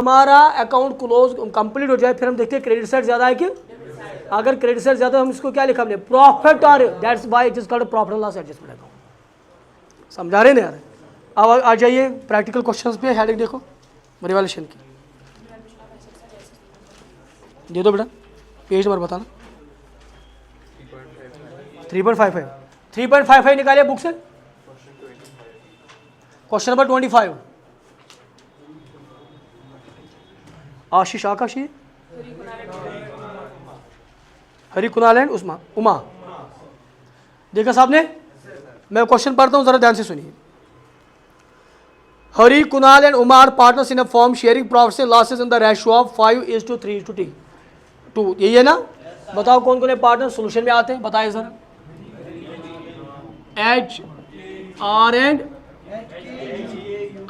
हमारा account close complete हो जाए फिर हम देखते हैं क्रेडिट साइड ज़्यादा है कि, अगर क्रेडिट साइड ज़्यादा हम इसको क्या लिखा हमने, प्रॉफिट, और that's why it is called profit and loss adjustment account. समझा रहे ना यार। अब आ जाइए प्रैक्टिकल क्वेश्चंस पे, हेडिंग देखो रिवैल्यूएशन की, दे दो बेटा, पेज नंबर बताना। 3.55 3.55 निकालिए बुक से। Question number 25, Ashish Akashi, Hari Kunal and Uma. देखा साहब ने, मैं क्वेश्चन पढ़ता हूं, जरा ध्यान से सुनिए। Hari Kunal and Uma are partners in a firm sharing profits and losses in the ratio of 5:3:2। यही है ना? बताओ कौन कौन है पार्टनर, सोल्यूशन में आते हैं, बताइए जरा। एच आर एंड,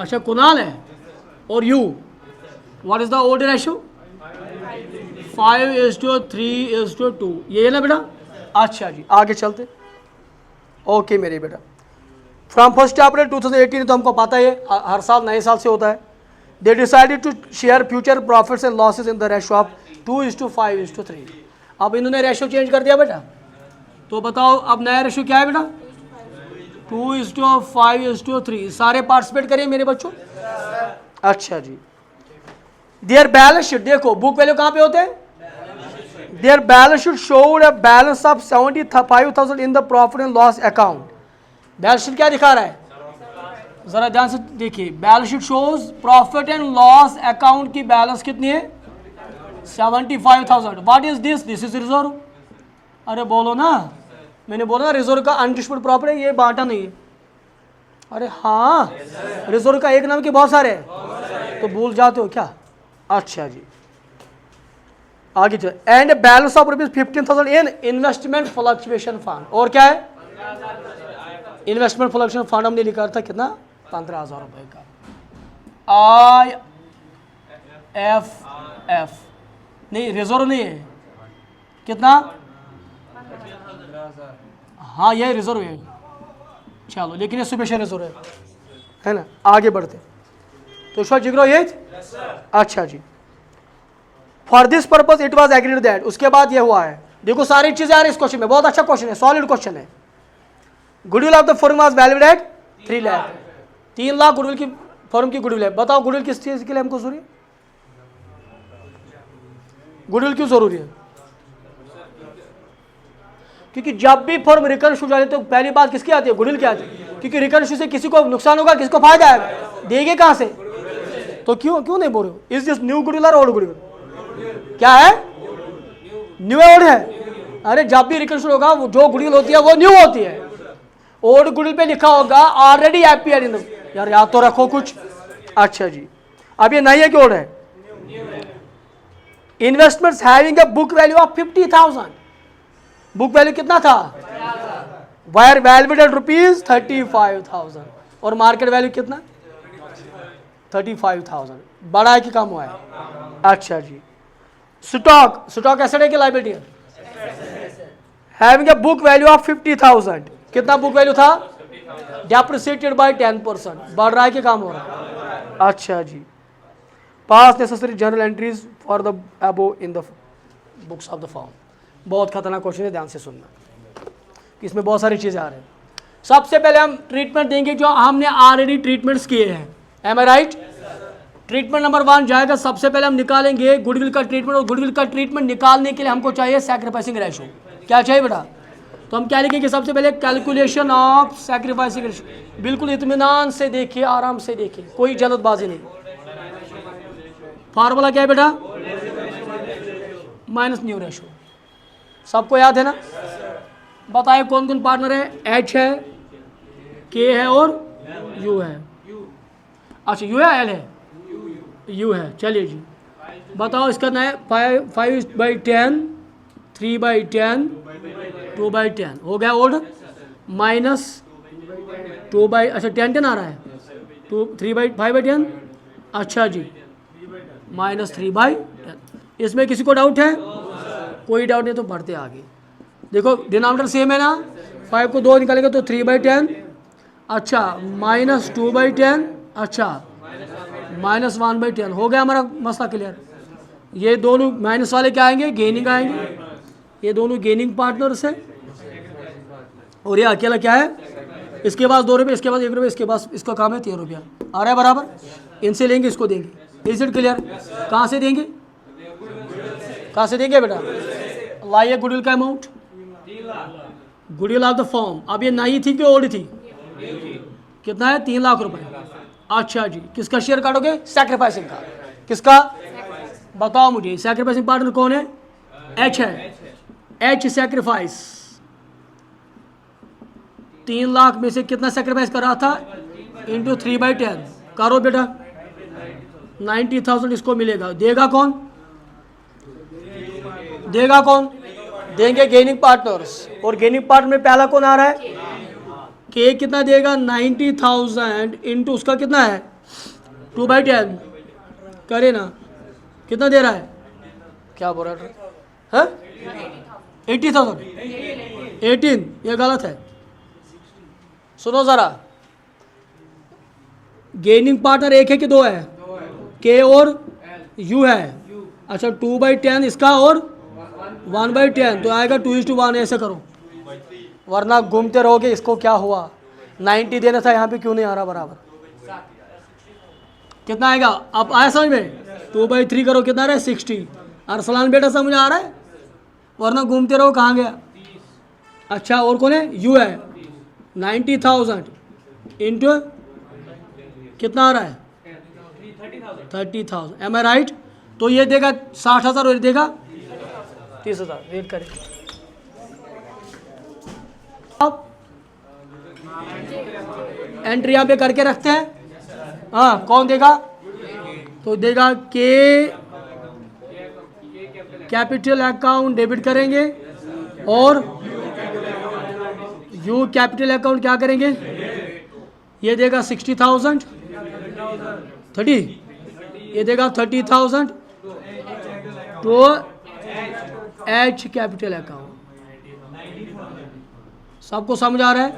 अच्छा कुणाल है, और you, what is the old ratio? 5:3:2। ये है ना बेटा? अच्छा जी, आगे चलते। ओके मेरे बेटा, फ्रॉम 1 अप्रैल 2018 तो हमको पता है हर साल नए साल से होता है। They decided to share future profits and losses in the ratio of 2:5:3। अब इन्होंने रेशियो चेंज कर दिया बेटा, तो बताओ अब नया रेशियो क्या है बेटा? 2:5:3। सारे पार्टिसिपेट करिए मेरे बच्चों। अच्छा जी, देयर बैलेंस शीट देखो, बुक वैल्यू कहाँ पे होते हैं? Their balance sheet showed a balance of 75,000 in the profit and loss account. Balance sheet क्या दिखा रहा है, जरा ध्यान से देखिए। Balance sheet shows profit and loss account की बैलेंस कितनी है? 75,000। What is this? This is reserve. अरे बोलो ना, मैंने बोला ना रिजर्व का अनडिस्प्यूटेड प्रॉफिट है, ये बांटा नहीं है। अरे हाँ, रिजर्व का एक नाम के बहुत सारे हैं, तो भूल जाते हो क्या? अच्छा जी, आगे चलो। And balance of ₹15,000 in investment fluctuation fund. और क्या है? इन्वेस्टमेंट फ्लक्चुएशन फंड हमने लिखा था कितना? 15,000 रुपए का। IFF नहीं, रिजर्व नहीं है, कितना? हाँ ये रिजर्व है, चलो, लेकिन ये स्पेशल रिजर्व है ना। आगे बढ़ते, तो इसका जिक्र ये। अच्छा जी, for this purpose it was agreed that, उसके बाद ये हुआ है। देखो सारी चीजें आ रही इस क्वेश्चन में, बहुत अच्छा क्वेश्चन है, सॉलिड क्वेश्चन है। Goodwill of the firm was valued at 3 lakh. 3 lakh goodwill की, फर्म की गुडविल है। बताओ गुडविल किस चीज के लिए हमको जरूरी है? गुडविल क्यों जरूरी है? क्योंकि जब भी फर्म रिकन इशू जाती है तो पहली बात किसकी आती है? गुडविल की आती है। क्योंकि रिकन इशू से किसी को नुकसान होगा, किसको फायदा आएगा? देंगे कहां से? तो क्यों नहीं बोल रहे हो? इज दिस न्यू गुडविल और ओल्ड गुडविल? क्या है? न्यू ओल्ड है? अरे जब भी रिकन इशू होगा जो गुडविल होती है वो न्यू होती है। ओल्ड गुडविल पे लिखा होगा ऑलरेडी एपीआर इन। यार याद तो रखो कुछ। अच्छा जी, अब ये नई है कि ओल्ड है? Investments having a book value of 50,000। Book value कितना था? वायर वैल्यूड एट ₹35,000 और मार्केट वैल्यू कितना? 35,000। बड़ा है कि कम हुआ है? अच्छा जी, स्टॉक एसेट है कि लायबिलिटी है? Having a book value of 50,000। कितना बुक वैल्यू था? Depreciated by 10%। बढ़ रहा है कि कम हो रहा है? अच्छा जी, pass necessary journal entries for the above in the books of the firm. बहुत खतरनाक क्वेश्चन है, ध्यान से सुनना, इसमें बहुत सारी चीजें आ रही हैं। सबसे पहले हम ट्रीटमेंट देंगे जो हमने ऑलरेडी ट्रीटमेंट्स किए हैं। M I right? Treatment number 1 जाएगा, सबसे पहले हम निकालेंगे गुडविल का ट्रीटमेंट, और गुडविल का ट्रीटमेंट निकालने के लिए हमको चाहिए सैक्रिफाइसिंग रेशो। क्या चाहिए बेटा? तो हम क्या लिखेंगे? सबसे पहले कैलकुलेशन ऑफ सैक्रिफाइसिंग रेशो। बिल्कुल इत्मीनान से देखिए, आराम से देखिए, कोई जल्दबाजी नहीं। फार्मूला क्या है बेटा? Minus new ratio. सबको याद है ना? बताए कौन कौन पार्टनर है? एच है, के है और यू है। अच्छा यू है, एल है, यू है। चलिए जी, बताओ इसका नया 5/10, 3/10, 2/10 हो गया ओल्ड, माइनस 2/, अच्छा 10 आ रहा है, 5/10। अच्छा जी, माइनस 3/10। इसमें किसी को डाउट है? कोई डाउट नहीं, तो बढ़ते आगे। देखो डिनोमिनेटर सेम है ना, 5 को 2 निकालेंगे तो 3/10। अच्छा माइनस 2/10। अच्छा -1/10 हो गया हमारा मसला क्लियर। ये दोनों माइनस वाले क्या आएंगे, गेनिंग आएंगे, ये दोनों गेनिंग पार्टनर्स है, और ये अकेला क्या है, इसके पास 2 रुपये, इसके पास 1 रुपये, इसके पास, इसका काम है 3 रुपया, आ रहा है बराबर। इनसे लेंगे, इसको देंगे। Is it clear? कहाँ से देंगे, कहाँ से देंगे बेटा? लाइए गुडविल का amount, goodwill of the form. अब ये नई थी कि ओल्ड थी? कितना है? 3 लाख रुपए। अच्छा जी, किसका शेयर काटोगे? सैक्रिफाइसिंग का। किसका बताओ मुझे? सैक्रिफाइसिंग पार्टनर कौन है? एच है। एच सैक्रिफाइस 3 लाख में से कितना सैक्रिफाइस कर रहा था? इंटू 3/10 करो बेटा, 90,000 इसको मिलेगा। देगा कौन? देगा कौन? देंगे गेनिंग पार्टनर्स। और गेनिंग पार्टनर में पहला कौन आ रहा है? के कितना देगा? 90,000 इंटू उसका कितना है? 2/10 करे ना, कितना दे रहा है? क्या बोल रहा है? 80,000 18, ये गलत है। सुनो जरा, गेनिंग पार्टनर एक है कि 2 है? के और यू है। अच्छा 2/10 इसका और 1/10 तो आएगा 2:1। ऐसे करो, वरना घूमते रहोगे। इसको क्या हुआ? 90 देना था, यहाँ पे क्यों नहीं आ रहा बराबर? कितना आएगा? अब आया समझ में? 2/3 करो, कितना आ रहा है? 60। अरसलान बेटा समझ आ रहा है? वरना घूमते रहो, कहाँ गया? अच्छा और कौन है? यू है। 90,000 इंटू कितना आ रहा है? 30,000। M I right? तो ये देगा 60,000 और ये देगा 30,000। वेट करें अब, एंट्री यहाँ पे करके रखते हैं। हाँ, कौन देगा? तो देगा के कैपिटल अकाउंट डेबिट करेंगे, और यू कैपिटल अकाउंट क्या करेंगे? ये देगा 60,000 30, ये देगा 30,000 तो एच कैपिटल अकाउंट। सबको समझ आ रहा है?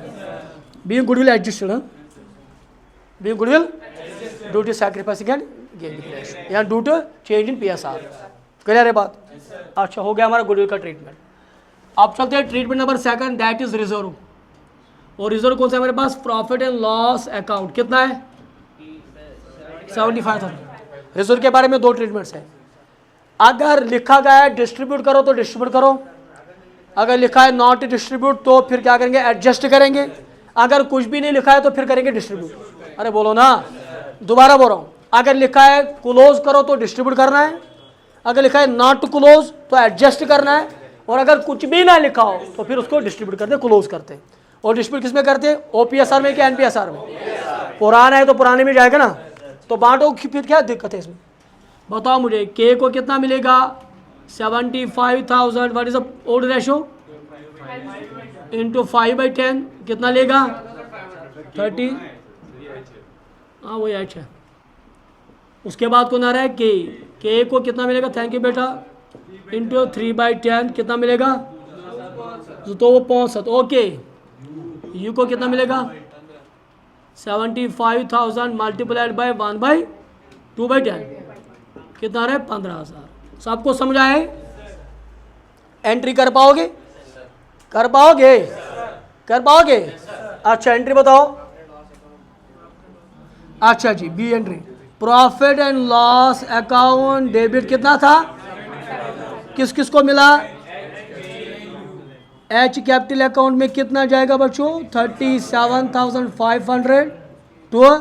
Being goodwill adjusted, being goodwill due to sacrificing and gaining या due to change in PSR। Clear है बात? अच्छा, हो गया हमारा गुडविल का ट्रीटमेंट। अब चलते हैं treatment number 2, that is reserve. और रिजर्व कौन सा है हमारे पास? Profit and loss account. कितना है? 75,000। रिजर्व के बारे में 2 ट्रीटमेंट्स है। अगर लिखा गया है डिस्ट्रीब्यूट करो तो डिस्ट्रीब्यूट करो, अगर लिखा है नॉट डिस्ट्रीब्यूट तो फिर क्या करेंगे? एडजस्ट करेंगे। अगर कुछ भी नहीं लिखा है तो फिर करेंगे डिस्ट्रीब्यूट। अरे बोलो ना, दोबारा बोल रहा हूँ। अगर लिखा है क्लोज करो तो डिस्ट्रीब्यूट करना है, अगर लिखा है नॉट क्लोज तो एडजस्ट करना है, और अगर कुछ भी ना लिखा हो तो फिर उसको डिस्ट्रीब्यूट करते, क्लोज करते। और डिस्ट्रीब्यूट किस में करते हैं? OPSR में क्या NPSR में? पुराना है तो पुराने में जाएगा ना, तो बांटो, फिर क्या दिक्कत है इसमें? बताओ मुझे, के को कितना मिलेगा? 75,000। What is the old ratio? Into 5/10 कितना लेगा? 30। हाँ वही एच है। उसके बाद कौन आ रहा है? के को कितना मिलेगा? थैंक यू बेटा। इंटू 3/10 कितना मिलेगा? तो वो 65। ओके, यू को कितना मिलेगा? 75,000 मल्टीप्लाइड बाय 1/2/10 कितना आ रहा है? 15,000। सबको समझ आए? एंट्री कर पाओगे? कर पाओगे? कर पाओगे? अच्छा एंट्री बताओ। अच्छा जी, B entry, profit and loss account debit कितना था? किस किस को मिला? एच कैपिटल अकाउंट में कितना जाएगा बच्चों? 37,500। तो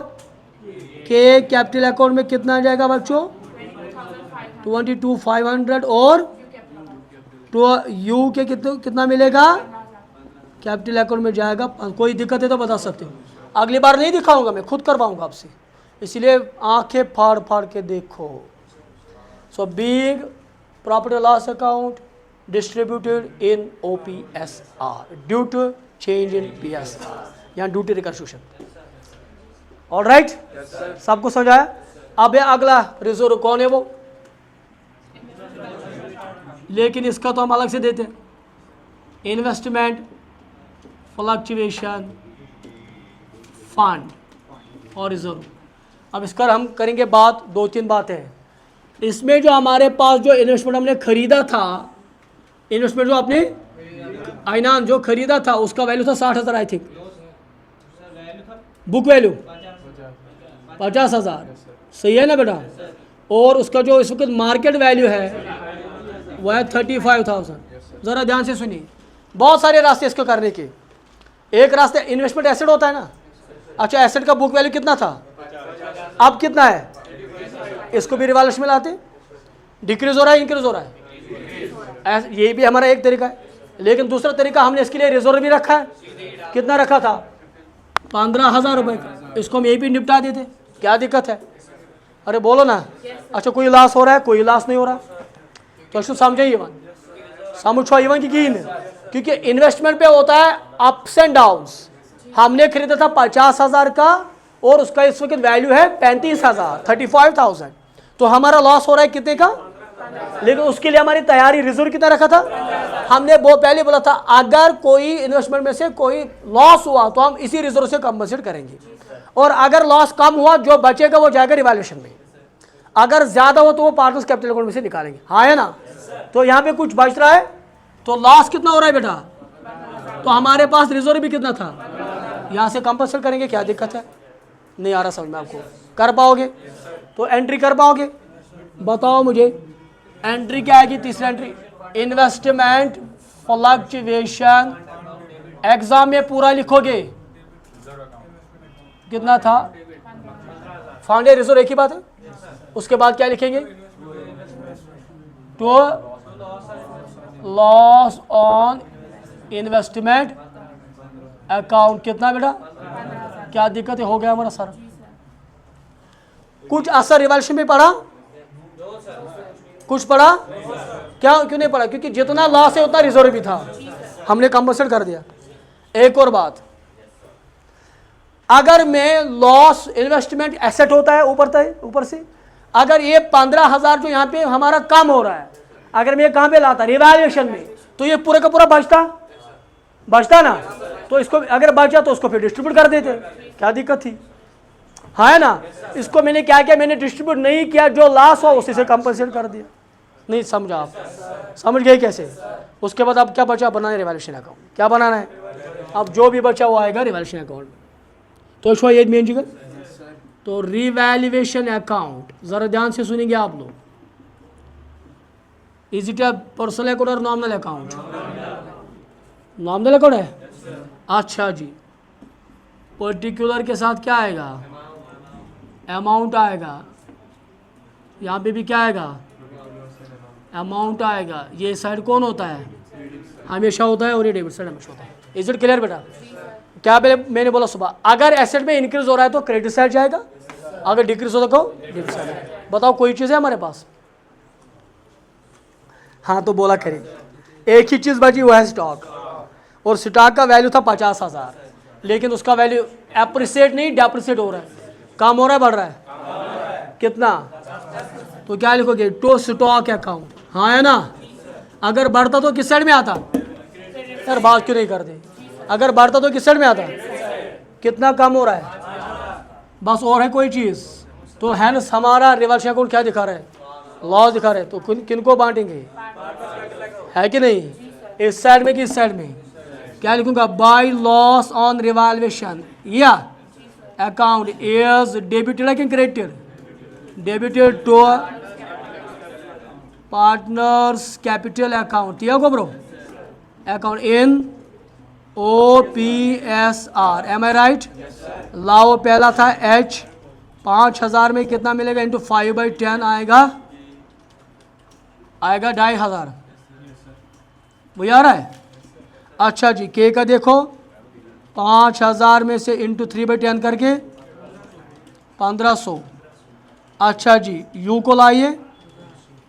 के कैपिटल अकाउंट में कितना जाएगा बच्चों? 22,500। और तो यू के कितना मिलेगा? कैपिटल अकाउंट में जाएगा। कोई दिक्कत है तो बता सकते हो। अगली बार नहीं दिखाऊंगा, मैं खुद करवाऊंगा आपसे, इसलिए आंखें फाड़ फाड़ के देखो। So being profit and loss account distributed in OPSR due to change in PSR या due to reconstruction. All right, सबको समझ आया? अब ये अगला रिजर्व कौन है वो? लेकिन इसका तो हम अलग से देते हैं। इन्वेस्टमेंट फ्लक्चुएशन फंड और रिजर्व। अब इसका हम करेंगे बात, 2-3 बातें हैं इसमें। जो हमारे पास जो इन्वेस्टमेंट हमने खरीदा था, इन्वेस्टमेंट जो आपने आइनान जो खरीदा था उसका वैल्यू था 60,000 आई थिंक, बुक वैल्यू 50,000, सही है ना बेटा। और उसका जो इस वक्त मार्केट वैल्यू है वह है 35,000। ज़रा ध्यान से सुनिए, बहुत सारे रास्ते इसको करने के। एक रास्ते इन्वेस्टमेंट एसेट होता है ना, अच्छा एसेट का बुक वैल्यू कितना था, अब कितना है, इसको भी रिवैल्यूएशन में लाते, डिक्रीज हो रहा है इंक्रीज हो रहा है, ये भी हमारा एक तरीका है। लेकिन दूसरा तरीका हमने इसके लिए रिजर्व भी रखा है, कितना रखा था, 15,000 रुपये का, इसको हम यही भी निपटा देते, क्या दिक्कत है, अरे बोलो ना। अच्छा कोई लॉस हो रहा है, कोई लॉस नहीं हो रहा, तो समझे समझो क्योंकि इन्वेस्टमेंट पे होता है अप्स एंड डाउन्स। हमने खरीदा था 50,000 का और उसका इस वक्त वैल्यू है 35,000, 35,000, तो हमारा लॉस हो रहा है कितने का, लेकिन उसके लिए हमारी तैयारी रिजर्व कितना रखा था, हमने वो पहले बोला था अगर कोई इन्वेस्टमेंट में से कोई लॉस हुआ तो हम इसी रिजर्व से कंपनसेट करेंगे, और अगर लॉस कम हुआ जो बचेगा वो जाएगा रिवैल्यूएशन में, अगर ज्यादा हो तो वो पार्टनर्स कैपिटल अकाउंट में से निकालेंगे, हाँ है ना। तो यहाँ पे कुछ बच रहा है, तो लॉस कितना हो रहा है बेटा, तो हमारे पास रिजर्व भी कितना था, यहाँ से कंपनसेट करेंगे, क्या दिक्कत है, नहीं आ रहा समझ में आपको, कर पाओगे तो एंट्री कर पाओगे, बताओ मुझे एंट्री क्या आएगी, तीसरी एंट्री इन्वेस्टमेंट फ्लक्चुएशन, एग्जाम में पूरा लिखोगे कितना था, फाउंडेड रिजर्व एक ही बात है, उसके बाद क्या लिखेंगे, तो लॉस ऑन इन्वेस्टमेंट अकाउंट कितना बेटा, क्या दिक्कत है, हो गया हमारा सर। कुछ असर रिवैल्यूएशन में पड़ा, कुछ पड़ा, क्या क्यों नहीं पड़ा, क्योंकि जितना लॉस है उतना रिजर्व भी था, हमने कंपनसेट कर दिया। एक और बात, अगर मैं लॉस इन्वेस्टमेंट एसेट होता है ऊपर से, अगर ये 15,000 जो यहाँ पे हमारा कम हो रहा है, अगर मैं कहाँ पे लाता रिवैल्यूएशन में, तो ये पूरा का पूरा बचता ना, तो इसको अगर बचा तो उसको फिर डिस्ट्रीब्यूट कर देते, क्या दिक्कत थी, हाँ है ना। इसको मैंने क्या किया, मैंने डिस्ट्रीब्यूट नहीं किया, जो लॉस हुआ उसी से कंपनसेट कर दिया, नहीं समझा आप, समझ गए कैसे। उसके बाद अब क्या बचा, बनाना रिवैल्यूएशन अकाउंट, क्या बनाना है, अब जो भी बचा वो आएगा रिवैल्यूएशन अकाउंट में। तो इसको ये मेन जिगर, तो रिवैल्यूएशन अकाउंट, जरा ध्यान से सुनेंगे आप लोग, is it a personal account और नॉमिनल अकाउंट, नॉमिनल अकाउंट है, अच्छा जी। पर्टिकुलर के साथ क्या आएगा, अमाउंट आएगा, यहाँ पे भी क्या आएगा, अमाउंट आएगा। ये साइड कौन होता है, हमेशा होता है, और ये डेबिट साइड हमेशा होता है। इज इट क्लियर बेटा, क्या मैंने बोला सुबह, अगर एसेट में इंक्रीज हो रहा है तो क्रेडिट साइड जाएगा, अगर डिक्रीज हो तो डेबिट साइड। बताओ कोई चीज़ है हमारे पास, हाँ तो बोला करें, एक ही चीज़ बची वो है स्टॉक, और स्टॉक का वैल्यू था 50,000, लेकिन उसका वैल्यू एप्रिसिएट नहीं डेप्रिसिएट हो रहा है, कम हो रहा है बढ़ रहा है, कितना, तो क्या लिखोगे, टू स्टॉक अकाउंट, हाँ है ना। अगर बढ़ता तो किस साइड में आता, यार बात क्यों नहीं करते, अगर बढ़ता तो किस साइड में आता, कितना कम हो रहा है, बस और है कोई चीज़, तो हैंस हमारा रिवर्स अकाउंट क्या दिखा रहा है, लॉस दिखा रहे हैं, तो किनको बांटेंगे, है कि नहीं, इस साइड में कि इस साइड में, क्या लिखूंगा, बाय लॉस ऑन रिवैल्यूएशन या अकाउंट इज डेबिटेड है कि credited, debited to partners capital account, ठीक है bro, account in OPSR, am I right. लाओ पहला था H, 5,000 में कितना मिलेगा, इंटू 5/10 आएगा 2,500, वो आ रहा है। अच्छा जी, K का देखो, 5,000 में से इंटू 3/10 करके 1,500। अच्छा जी, U को लाइए,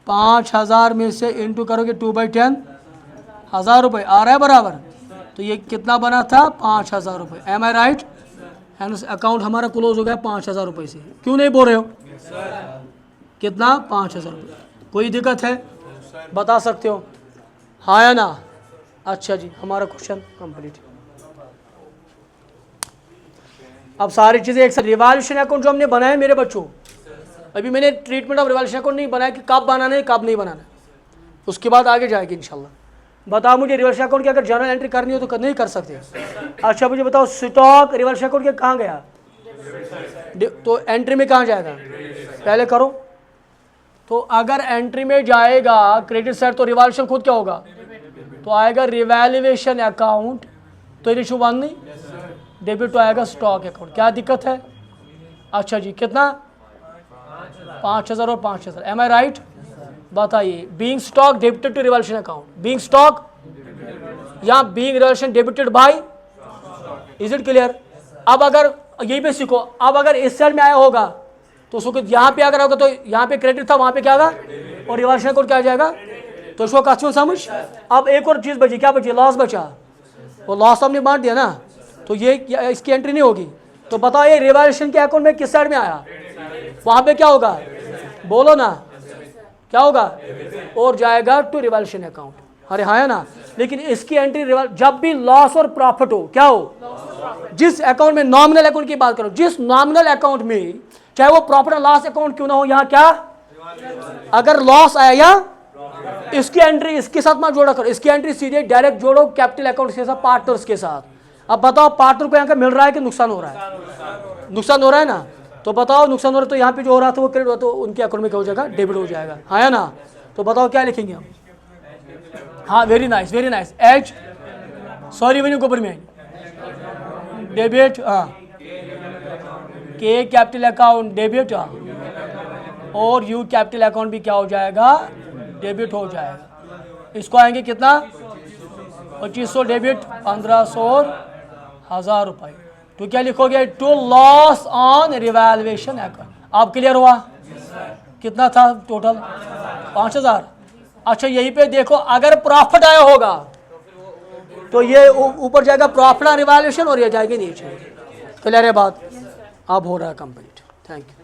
5,000 में से इंटू करोगे 2/10, 1,000 रुपये आ रहा है बराबर, तो ये कितना बना था, 5,000 रुपये, M I right. Hence account हमारा क्लोज हो गया 5,000 रुपये से, क्यों नहीं बोल रहे हो, कितना, 5,000 रुपये। कोई दिक्कत है, बता सकते हो, हाँ या ना। अच्छा जी, हमारा क्वेश्चन कंप्लीट। अब सारी चीज़ें एक साथ, रिवॉल्यूशन अकाउंट जो हमने बनाया मेरे बच्चों, अभी मैंने ट्रीटमेंट ऑफ रिवॉल्यूशन अकाउंट नहीं बनाया कि कब बनाना है कब नहीं बनाना है, उसके बाद आगे जाएगी इंशाल्लाह। बताओ मुझे रिवॉल्यूशन अकाउंट की अगर जर्नल एंट्री करनी हो तो नहीं कर सकते। अच्छा मुझे बताओ स्टॉक रिवॉल्यूशन अकाउंट के कहाँ गया, तो एंट्री में कहाँ जाएगा, पहले करो। तो अगर एंट्री में जाएगा क्रेडिट साइड तो रिवॉल्यूशन खुद क्या होगा, तो आएगा रिवैल्यूएशन अकाउंट, तो इशू वन नहीं, डेबिट तो आएगा स्टॉक अकाउंट। क्या दिक्कत है? अच्छा जी कितना, 5000 और 5000, एम आई राइट? बताइए, being stock debited to revolution account, being stock या being revolution debited by, is it clear? अब अगर यही पे सीखो, अब अगर इस साइड में आया होगा तो उसको यहाँ पे अगर होगा तो यहाँ पे क्रेडिट था वहाँ पे क्या होगा, और रिवॉल्यूशन अकाउंट क्या आ जाएगा, तो इसको कस्टमर समझ। अब एक और चीज़ बची, क्या बची, लॉस बचा, वो लॉस हमने बांट दिया ना, तो ये इसकी एंट्री नहीं होगी। तो बताओ ये रिवॉल्यूशन के अकाउंट में किस साइड में आया, वहाँ पे क्या होगा, बोलो ना क्या होगा, और जाएगा टू रिवॉल्यूशन अकाउंट। अरे हाँ है ना, लेकिन इसकी एंट्री जब भी लॉस और प्रॉफिट हो, क्या हो, जिस अकाउंट में, नॉमिनल अकाउंट की बात करो, जिस नॉमिनल अकाउंट में चाहे वो प्रॉफिट एंड लॉस अकाउंट क्यों ना हो, यहाँ क्या, अगर लॉस आया या इसकी एंट्री इसके साथ मत जोड़ा करो, इसकी एंट्री सीधे डायरेक्ट जोड़ो कैपिटल अकाउंट के साथ, पार्टनर्स के साथ। अब बताओ पार्टनर को यहाँ का मिल रहा है कि नुकसान हो रहा है, नुकसान हो रहा है ना, तो बताओ नुकसान हो रहा है, तो यहाँ पे जो हो रहा था वो क्रेडिट हो, तो उनके अकाउंट में क्या हो जाएगा, डेबिट हो जाएगा, हाँ है ना। तो बताओ क्या लिखेंगे हम, हाँ very nice very nice, H sorry venue गोबर में डेबिट, हाँ के कैपिटल अकाउंट डेबिट, और यू कैपिटल अकाउंट भी क्या हो जाएगा, डेबिट हो जाएगा। इसको आएंगे कितना, 2500 डेबिट, 1500 1000 रुपये। तो क्या लिखोगे, to loss on revaluation account. आप क्लियर हुआ, कितना था टोटल, 5000। अच्छा यहीं पे देखो, अगर प्रॉफिट आया होगा तो ये ऊपर जाएगा प्रॉफिट ऑन रिवैल्यूएशन, और ये जाएगी नीचे। क्लियर है बात, अब हो रहा है कंप्लीट। Thank you.